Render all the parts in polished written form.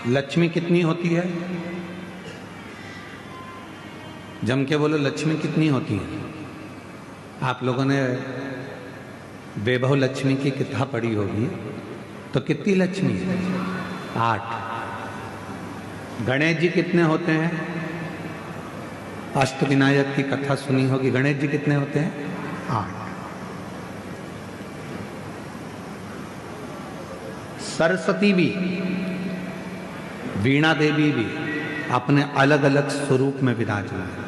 लक्ष्मी कितनी होती है? जम के बोलो, लक्ष्मी कितनी होती है? आप लोगों ने वैभव लक्ष्मी की किताब पढ़ी होगी, तो कितनी लक्ष्मी है? 8। गणेश जी कितने होते हैं? अष्टविनायक की कथा सुनी होगी, गणेश जी कितने होते हैं? 8। सरस्वती भी, वीणा देवी भी अपने अलग अलग स्वरूप में विराजमान है।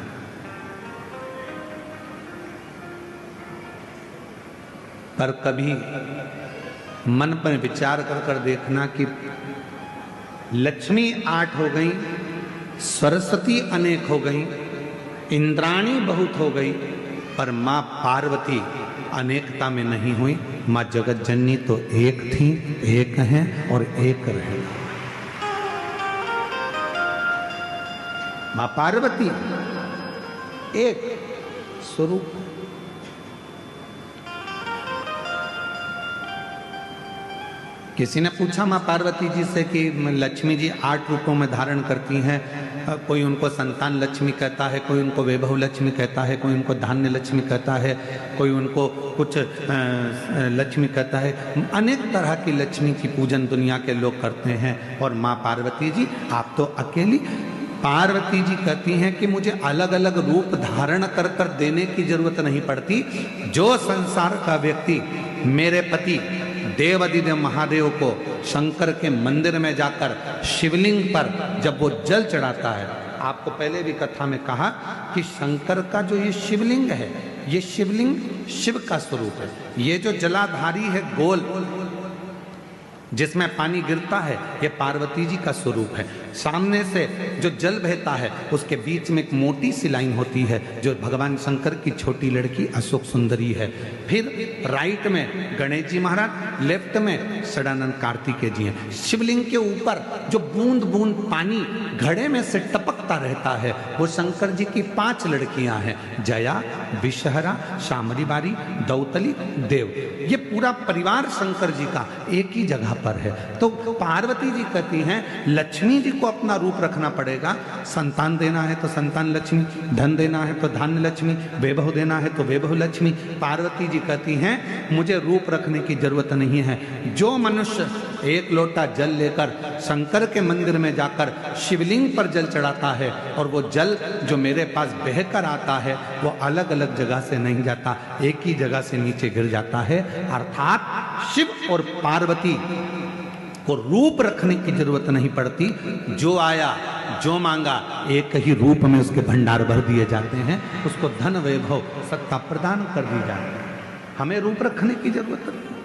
पर कभी मन पर विचार कर कर देखना कि लक्ष्मी 8 हो गई, सरस्वती अनेक हो गई, इंद्राणी बहुत हो गई, पर मां पार्वती अनेकता में नहीं हुई। मां जगत जननी तो एक थी, एक हैं और एक रहे। मां पार्वती एक स्वरूप। किसी ने पूछा मां पार्वती जी से कि लक्ष्मी जी 8 रूपों में धारण करती हैं, कोई उनको संतान लक्ष्मी कहता है, कोई उनको वैभव लक्ष्मी कहता है, कोई उनको धान्य लक्ष्मी कहता है, कोई उनको कुछ लक्ष्मी कहता है। अनेक तरह की लक्ष्मी की पूजन दुनिया के लोग करते हैं। और मां पार्वती जी आप तो अकेली। पार्वती जी कहती हैं कि मुझे अलग अलग रूप धारण कर कर देने की जरूरत नहीं पड़ती। जो संसार का व्यक्ति मेरे पति देवादिदेव महादेव को शंकर के मंदिर में जाकर शिवलिंग पर जब वो जल चढ़ाता है, आपको पहले भी कथा में कहा कि शंकर का जो ये शिवलिंग है, ये शिवलिंग शिव का स्वरूप है। ये जो जलाधारी है गोल जिसमें पानी गिरता है, ये पार्वती जी का स्वरूप है। सामने से जो जल बहता है उसके बीच में एक मोटी सी लाइन होती है जो भगवान शंकर की छोटी लड़की अशोक सुंदरी है। फिर राइट में गणेश जी महाराज, लेफ्ट में सदानंद कार्तिकेय जी हैं। शिवलिंग के ऊपर जो बूंद बूंद पानी घड़े में से टपकता रहता है वो शंकर जी की 5 लड़कियां हैं, जया, विषहरा, शामरी बारी, दौतली, देव। ये पूरा परिवार शंकर जी का एक ही जगह पर है। तो पार्वती जी कहती हैं लक्ष्मी जी को अपना रूप रखना पड़ेगा। संतान देना है तो संतान लक्ष्मी, धन देना है तो धान्य लक्ष्मी, वैभव देना है तो वैभव लक्ष्मी। पार्वती जी कहती हैं मुझे रूप रखने की जरूरत नहीं है। जो मनुष्य एक लोटा जल लेकर शंकर के मंदिर में जाकर शिवलिंग पर जल चढ़ाता है और वो जल जो मेरे पास बहकर आता है वो अलग अलग जगह से नहीं जाता, एक ही जगह से नीचे गिर जाता है। अर्थात शिव और पार्वती को रूप रखने की जरूरत नहीं पड़ती। जो आया जो मांगा एक ही रूप में उसके भंडार भर दिए जाते हैं, उसको धन वैभव सत्ता प्रदान कर दी जाती है। हमें रूप रखने की जरूरत नहीं।